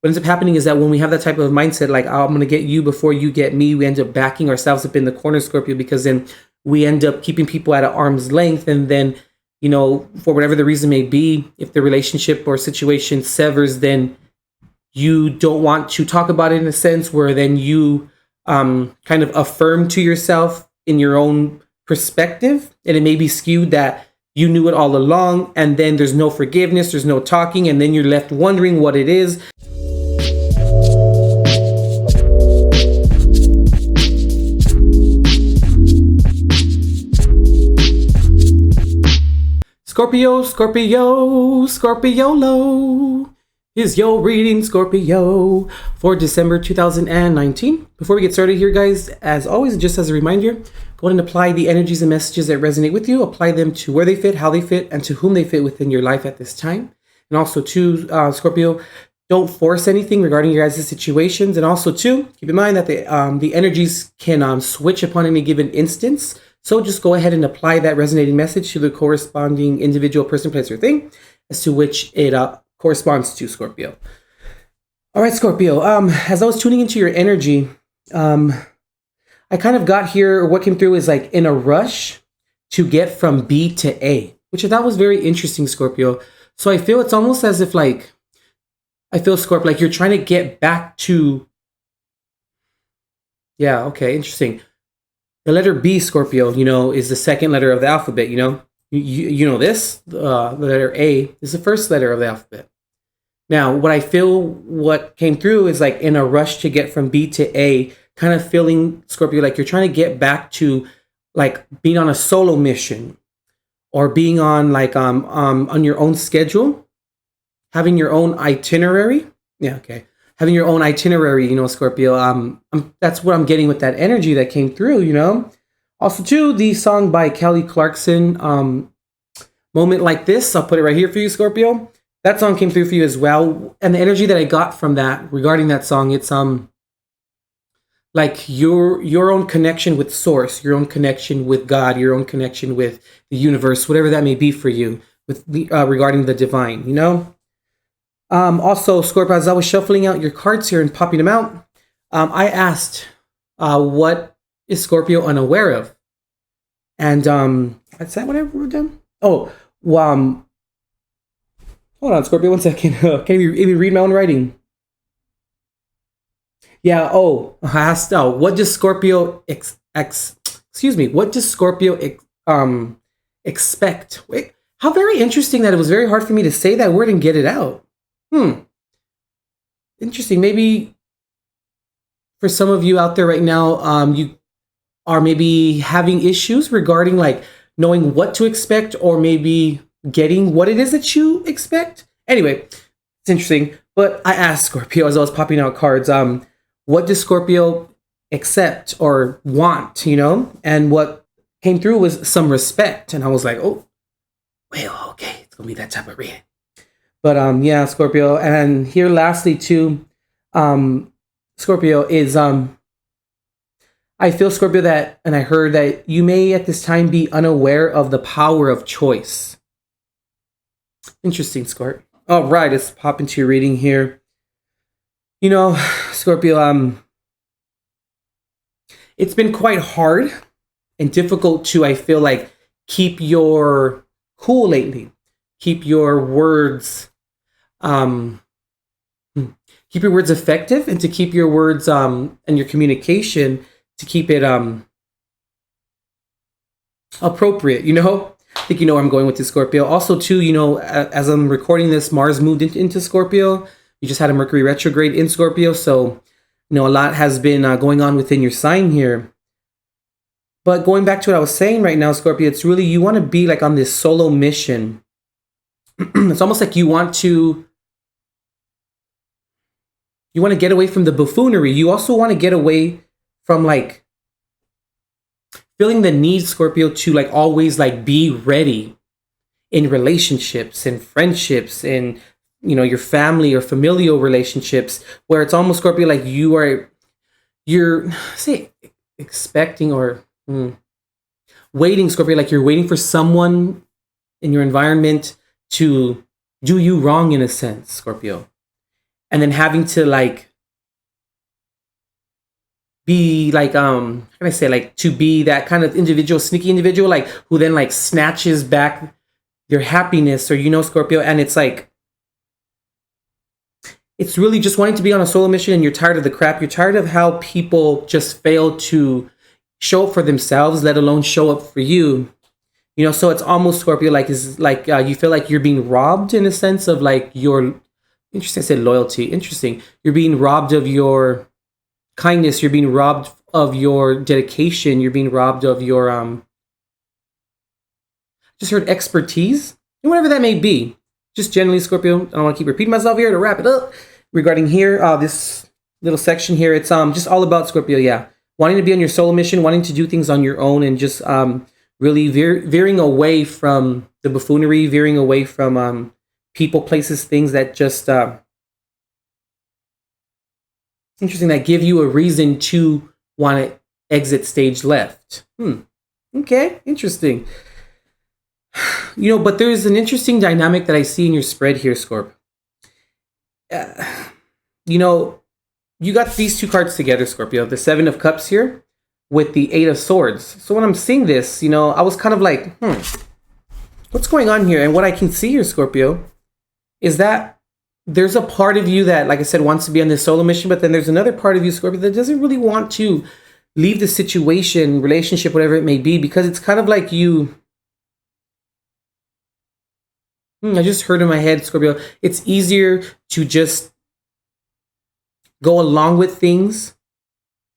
what ends up happening is that when we have that type of mindset, like, oh, I'm going to get you before you get me, we end up backing ourselves up in the corner, Scorpio, because then we end up keeping people at an arm's length. And then, for whatever the reason may be, if the relationship or situation severs, then you don't want to talk about it in a sense where then you kind of affirm to yourself in your own perspective. And it may be skewed that you knew it all along, and then there's no forgiveness, there's no talking, and then you're left wondering what it is. Scorpio, Scorpio, Scorpiolo. Here's your reading, Scorpio, for December 2019. Before we get started here, guys, as always, just as a reminder, go ahead and apply the energies and messages that resonate with you. Apply them to where they fit, how they fit, and to whom they fit within your life at this time. And also, too, Scorpio, don't force anything regarding your guys' situations. And also, too, keep in mind that the energies can switch upon any given instance. So just go ahead and apply that resonating message to the corresponding individual person, place, or thing as to which it corresponds to, Scorpio. All right, Scorpio. As I was tuning into your energy, I kind of got here, what came through is like in a rush to get from B to A, which I thought was very interesting, Scorpio. So I feel it's almost as if Scorpio, like you're trying to get back to, yeah, okay, interesting. The letter B, Scorpio, is the second letter of the alphabet, You know this, the letter A is the first letter of the alphabet. Now, what came through is like in a rush to get from B to A, kind of feeling, Scorpio, like you're trying to get back to like being on a solo mission or being on like on your own schedule, having your own itinerary. Yeah, okay. Having your own itinerary, Scorpio. That's what I'm getting with that energy that came through, Also, too, the song by Kelly Clarkson, Moment Like This, I'll put it right here for you, Scorpio. That song came through for you as well. And the energy that I got from that, regarding that song, it's like your own connection with Source, your own connection with God, your own connection with the universe, whatever that may be for you, with regarding the divine, Also, Scorpio, as I was shuffling out your cards here and popping them out, I asked, what is Scorpio unaware of? And is that what I wrote down? Oh, hold on, Scorpio, 1 second. Can you read my own writing? Yeah. Oh, I asked. Oh, what does Scorpio what does Scorpio expect? Wait, how very interesting that it was very hard for me to say that word and get it out. Interesting. Maybe for some of you out there right now, you are maybe having issues regarding like knowing what to expect or maybe getting what it is that you expect. Anyway, it's interesting. But I asked Scorpio as I was popping out cards, what does Scorpio accept or want, And what came through was some respect. And I was like, oh, well, okay, it's going to be that type of reading. But yeah, Scorpio. And here lastly too, Scorpio is, I feel, Scorpio, that, and I heard that you may at this time be unaware of the power of choice. Interesting, Scorp. All right, let's pop into your reading here. Scorpio, it's been quite hard and difficult to, I feel like, keep your cool lately. Keep your words, effective, and to keep your words and your communication, to keep it appropriate. I think you know where I'm going with this, Scorpio. Also, too, as I'm recording this, Mars moved into Scorpio. You just had a Mercury retrograde in Scorpio, so a lot has been going on within your sign here. But going back to what I was saying right now, Scorpio, it's really, you want to be like on this solo mission. It's almost like you want to get away from the buffoonery. You also want to get away from like feeling the need, Scorpio, to like always like be ready in relationships and friendships and your family or familial relationships, where it's almost, Scorpio, like you're say expecting or waiting, Scorpio, like you're waiting for someone in your environment to do you wrong in a sense, Scorpio. and then having to like be like how can I say, like, to be that kind of individual, sneaky individual, like who then like snatches back your happiness, or Scorpio, and it's like it's really just wanting to be on a solo mission, and you're tired of the crap. You're tired of how people just fail to show up for themselves, let alone show up for you. So it's almost, Scorpio, like is like you feel like you're being robbed in a sense of like your, interesting, I said loyalty. Interesting. You're being robbed of your kindness. You're being robbed of your dedication. You're being robbed of your just heard expertise, and whatever that may be. Just generally, Scorpio, I don't want to keep repeating myself here to wrap it up. Regarding here, this little section here, it's just all about, Scorpio, yeah, wanting to be on your solo mission, wanting to do things on your own, and just really veering away from the buffoonery, veering away from people, places, things that just interesting, that give you a reason to want to exit stage left. Okay, interesting. But there's an interesting dynamic that I see in your spread here, Scorp. You got these two cards together, Scorpio, the Seven of Cups here with the Eight of Swords. So when I'm seeing this, I was kind of like, what's going on here? And what I can see here, Scorpio, is that there's a part of you that, like I said, wants to be on this solo mission, but then there's another part of you, Scorpio, that doesn't really want to leave the situation, relationship, whatever it may be, because it's kind of like you... I just heard in my head, Scorpio, it's easier to just go along with things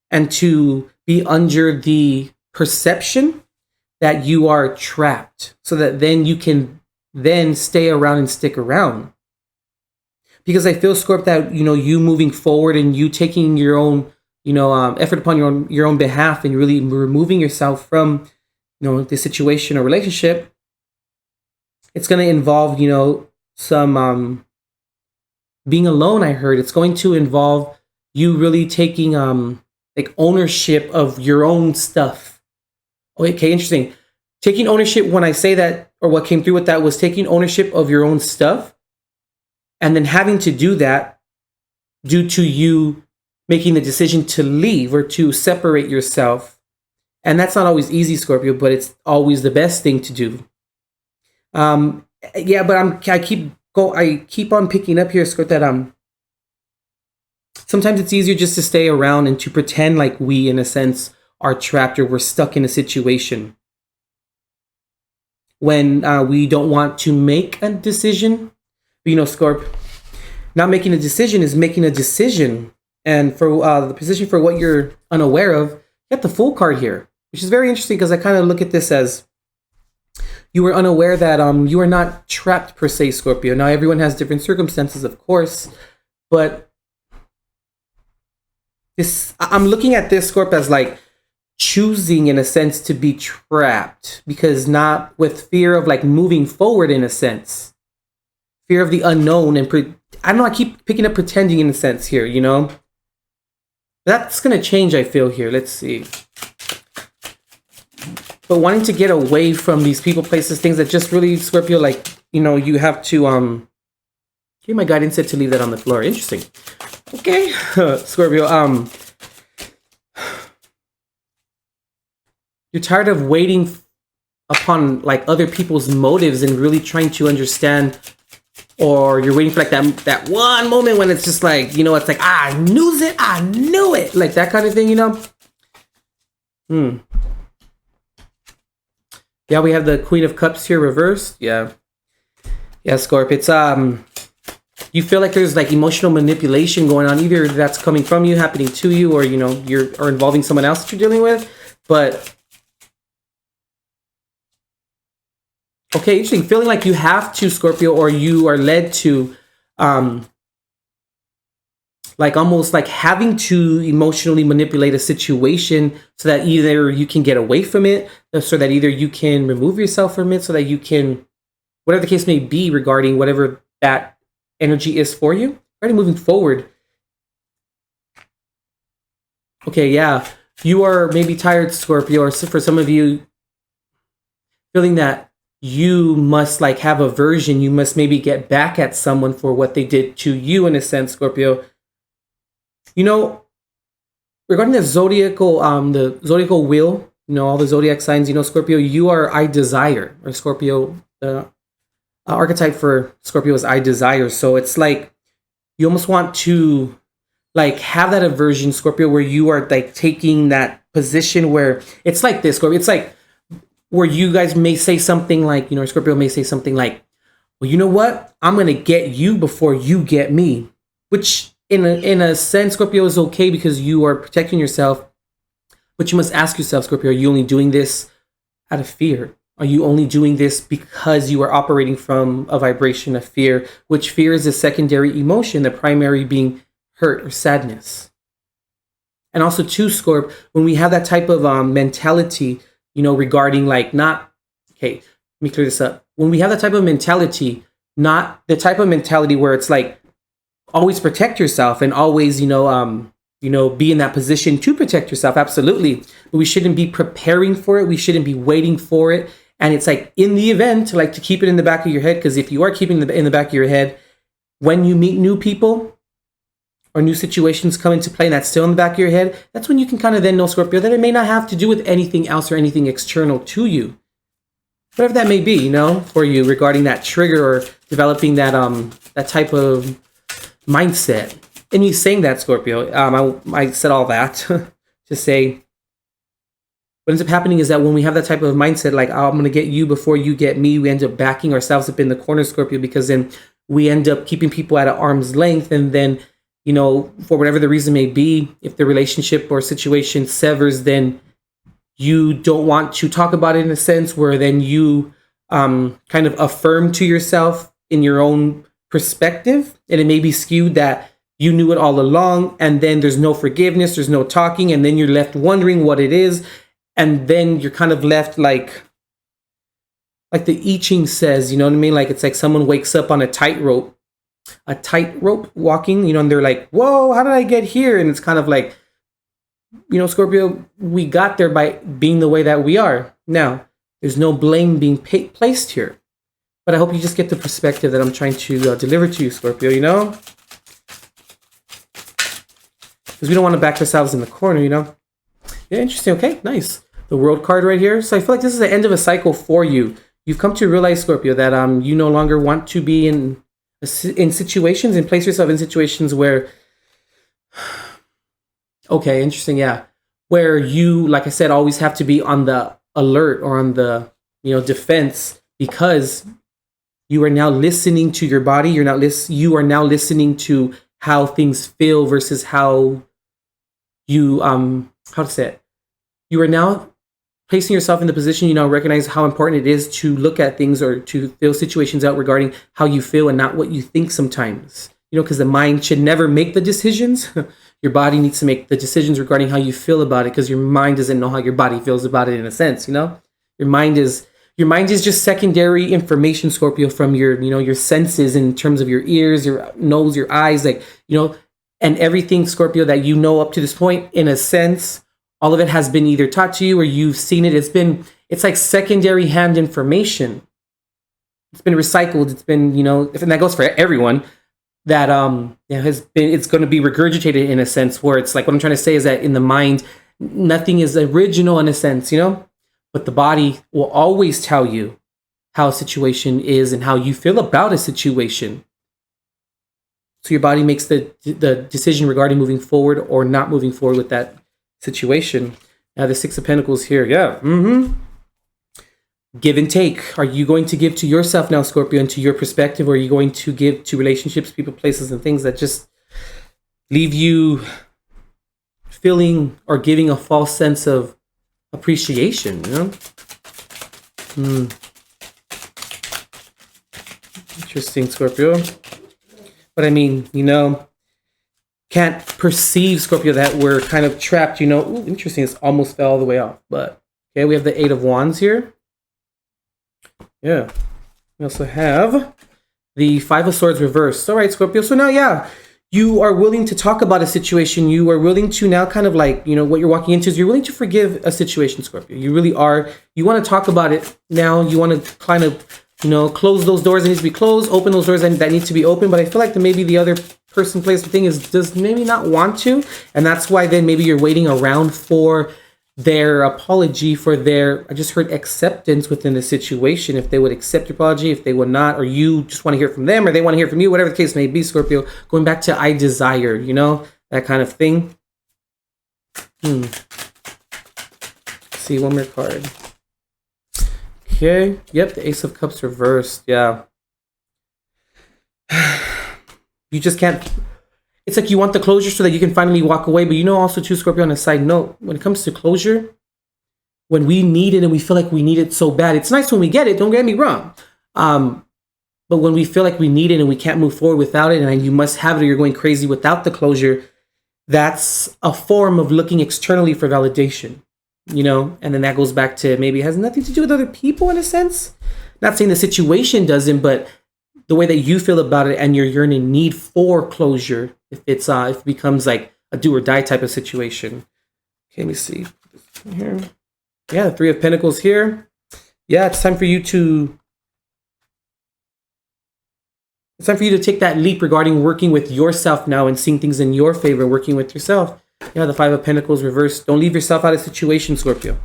and to be under the perception that you are trapped, so that then you can then stay around and stick around. Because I feel, Scorp, that, you moving forward and you taking your own, effort upon your own behalf, and really removing yourself from, the situation or relationship, it's going to involve, some being alone, I heard. It's going to involve you really taking like ownership of your own stuff. Okay, interesting. Taking ownership, when I say that, or what came through with that, was taking ownership of your own stuff, and then having to do that due to you making the decision to leave or to separate yourself. And that's not always easy, Scorpio, but it's always the best thing to do. Yeah, but I keep on picking up here, Scorpio, that sometimes it's easier just to stay around and to pretend like we, in a sense, are trapped, or we're stuck in a situation when we don't want to make a decision. But, Scorp, not making a decision is making a decision. And for the position for what you're unaware of, you got the Fool card here, which is very interesting, because I kind of look at this as you were unaware that you are not trapped per se, Scorpio. Now, everyone has different circumstances, of course, but I'm looking at this, Scorp, as like choosing, in a sense, to be trapped, because not with fear of like moving forward, in a sense, fear of the unknown, and I don't know, I keep picking up pretending, in a sense here, that's gonna change, I feel here. Let's see. But wanting to get away from these people, places, things that just really, Scorpio, like, you have to here my guidance said to leave that on the floor. Interesting. Okay. Scorpio, you're tired of waiting upon like other people's motives and really trying to understand, or you're waiting for like that one moment when it's just like, it's like, I knew it, like that kind of thing, Yeah, we have the Queen of Cups here reversed. Yeah, Scorp, it's you feel like there's like emotional manipulation going on, either that's coming from you, happening to you, or or involving someone else that you're dealing with. But okay, interesting. Feeling like you have to, Scorpio, or you are led to like almost like having to emotionally manipulate a situation so that either you can get away from it, so that either you can remove yourself from it, so that you can, whatever the case may be regarding whatever that energy is for you, already moving forward. Okay, yeah, you are maybe tired, Scorpio, or for some of you, feeling that you must like have aversion. You must maybe get back at someone for what they did to you in a sense, Scorpio. You know, regarding the zodiacal wheel, you know, all the zodiac signs, you know, Scorpio, you are I desire, or Scorpio, the archetype for Scorpio is I desire. So it's like you almost want to like have that aversion, Scorpio, where you are like taking that position where it's like this, Scorpio. It's like where you guys may say something like, you know, Scorpio may say something like, well, you know what? I'm going to get you before you get me, which in a sense, Scorpio, is okay because you are protecting yourself. But you must ask yourself, Scorpio, are you only doing this out of fear? Are you only doing this because you are operating from a vibration of fear, which fear is a secondary emotion, the primary being hurt or sadness? And also too, Scorp, when we have that type of mentality, you know, regarding like not, okay, let me clear this up. When we have that type of mentality, not the type of mentality where it's like always protect yourself and always, be in that position to protect yourself. Absolutely. But we shouldn't be preparing for it. We shouldn't be waiting for it. And it's like in the event, like to keep it in the back of your head, because if you are keeping it in the back of your head, when you meet new people or new situations come into play and that's still in the back of your head, that's when you can kind of then know, Scorpio, that it may not have to do with anything else or anything external to you. Whatever that may be, you know, for you regarding that trigger or developing that that type of mindset. And me saying that, Scorpio, I said all that to say what ends up happening is that when we have that type of mindset, like, oh, I'm going to get you before you get me, we end up backing ourselves up in the corner, Scorpio, because then we end up keeping people at an arm's length. And then, you know, for whatever the reason may be, if the relationship or situation severs, then you don't want to talk about it in a sense where then you kind of affirm to yourself in your own perspective. And it may be skewed that you knew it all along. And then there's no forgiveness, there's no talking. And then you're left wondering what it is. And then you're kind of left like the I Ching says, you know what I mean? Like it's like someone wakes up on a tightrope walking, you know, and they're like, whoa, how did I get here? And it's kind of like, you know, Scorpio, we got there by being the way that we are. Now, there's no blame being placed here. But I hope you just get the perspective that I'm trying to deliver to you, Scorpio, you know? Because we don't want to back ourselves in the corner, you know? Yeah, interesting. Okay, nice. The World card right here. So I feel like this is the end of a cycle for you. You've come to realize, Scorpio, that you no longer want to be in situations and place yourself in situations where, okay, interesting, yeah, where you, like I said, always have to be on the alert or on the, you know, defense, because you are now listening to your body. You are now listening to how things feel versus how you how to say it. You are now placing yourself in the position, you now recognize how important it is to look at things or to feel situations out regarding how you feel and not what you think sometimes. You know, because the mind should never make the decisions. Your body needs to make the decisions regarding how you feel about it, because your mind doesn't know how your body feels about it in a sense, you know? Your mind is just secondary information, Scorpio, from your, you know, your senses in terms of your ears, your nose, your eyes, like, you know, and everything, Scorpio, that you know up to this point, in a sense, all of it has been either taught to you or you've seen it. It's like secondary hand information. It's been recycled. It's been, you know, and that goes for everyone, that it's going to be regurgitated in a sense, where it's like, what I'm trying to say is that in the mind, nothing is original in a sense, you know, but the body will always tell you how a situation is and how you feel about a situation. So your body makes the decision regarding moving forward or not moving forward with that situation. Now the Six of Pentacles here. Yeah. Give and take. Are you going to give to yourself now, Scorpio, and to your perspective, or are you going to give to relationships, people, places, and things that just leave you feeling or giving a false sense of appreciation, you know? Interesting, Scorpio. But I mean, you know, can't perceive, Scorpio, that we're kind of trapped, you know. Ooh, interesting. It's almost fell all the way off. But, okay, we have the Eight of Wands here. Yeah. We also have the Five of Swords reversed. All right, Scorpio. So now, yeah, you are willing to talk about a situation. You are willing to now kind of like, what you're walking into is you're willing to forgive a situation, Scorpio. You really are. You want to talk about it now. You want to kind of, close those doors that need to be closed, open those doors that need to be open. But I feel like that maybe the other person, place, the thing does maybe not want to. And that's why then maybe you're waiting around for their apology, for their, I just heard acceptance within the situation. If they would accept your apology, if they would not, or you just want to hear from them, or they want to hear from you, whatever the case may be, Scorpio, going back to I desire, that kind of thing. See, one more card. Okay. Yep, the Ace of Cups reversed. Yeah. You just can't. It's like you want the closure so that you can finally walk away. But also too, Scorpio, on a side note, when it comes to closure, when we need it and we feel like we need it so bad, it's nice when we get it, don't get me wrong. But when we feel like we need it and we can't move forward without it, and you must have it or you're going crazy without the closure, that's a form of looking externally for validation, and then that goes back to maybe it has nothing to do with other people in a sense. Not saying the situation doesn't, but the way that you feel about it and you're in need for closure, if it becomes like a do or die type of situation. Okay, let me see. Here. Yeah, the Three of Pentacles here. Yeah, it's time for you to take that leap regarding working with yourself now and seeing things in your favor, working with yourself. Yeah, the Five of Pentacles reversed. Don't leave yourself out of situations, Scorpio.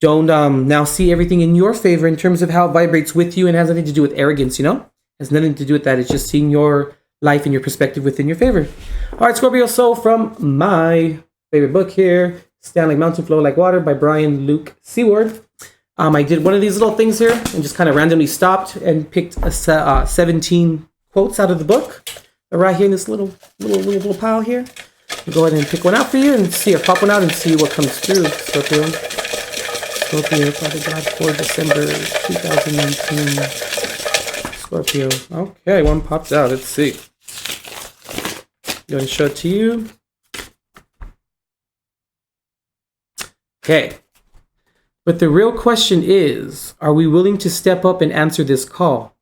Don't now see everything in your favor in terms of how it vibrates with you, and has nothing to do with arrogance, Has nothing to do with that. It's just seeing your life and your perspective within your favor. All right, Scorpio. So from my favorite book here, Stand Like Mountain, Flow Like Water by Brian Luke Seward. I did one of these little things here and just kind of randomly stopped and picked 17 quotes out of the book. They're right here in this little pile here. I'll go ahead and pick one out for you and see, or pop one out and see what comes through, Scorpio. Scorpio, Father God, for December 2019. Scorpio. Okay, one popped out. Let's see. Going to show it to you. Okay. But the real question is, are we willing to step up and answer this call?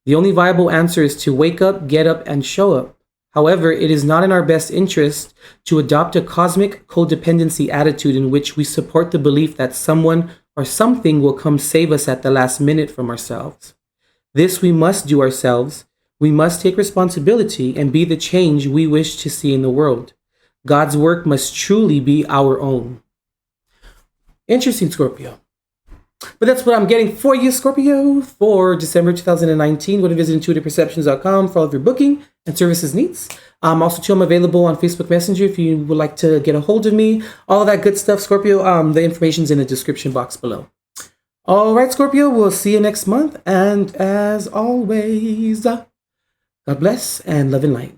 The only viable answer is to wake up, get up, and show up. However, it is not in our best interest to adopt a cosmic codependency attitude in which we support the belief that someone or something will come save us at the last minute from ourselves. This we must do ourselves. We must take responsibility and be the change we wish to see in the world. God's work must truly be our own. Interesting, Scorpio. But that's what I'm getting for you, Scorpio, for December 2019. Go to visit intuitiveperceptions.com for all of your booking and services needs. Also, too, I'm available on Facebook Messenger if you would like to get a hold of me. All that good stuff, Scorpio. The information's in the description box below. All right, Scorpio, we'll see you next month. And as always, God bless and love and light.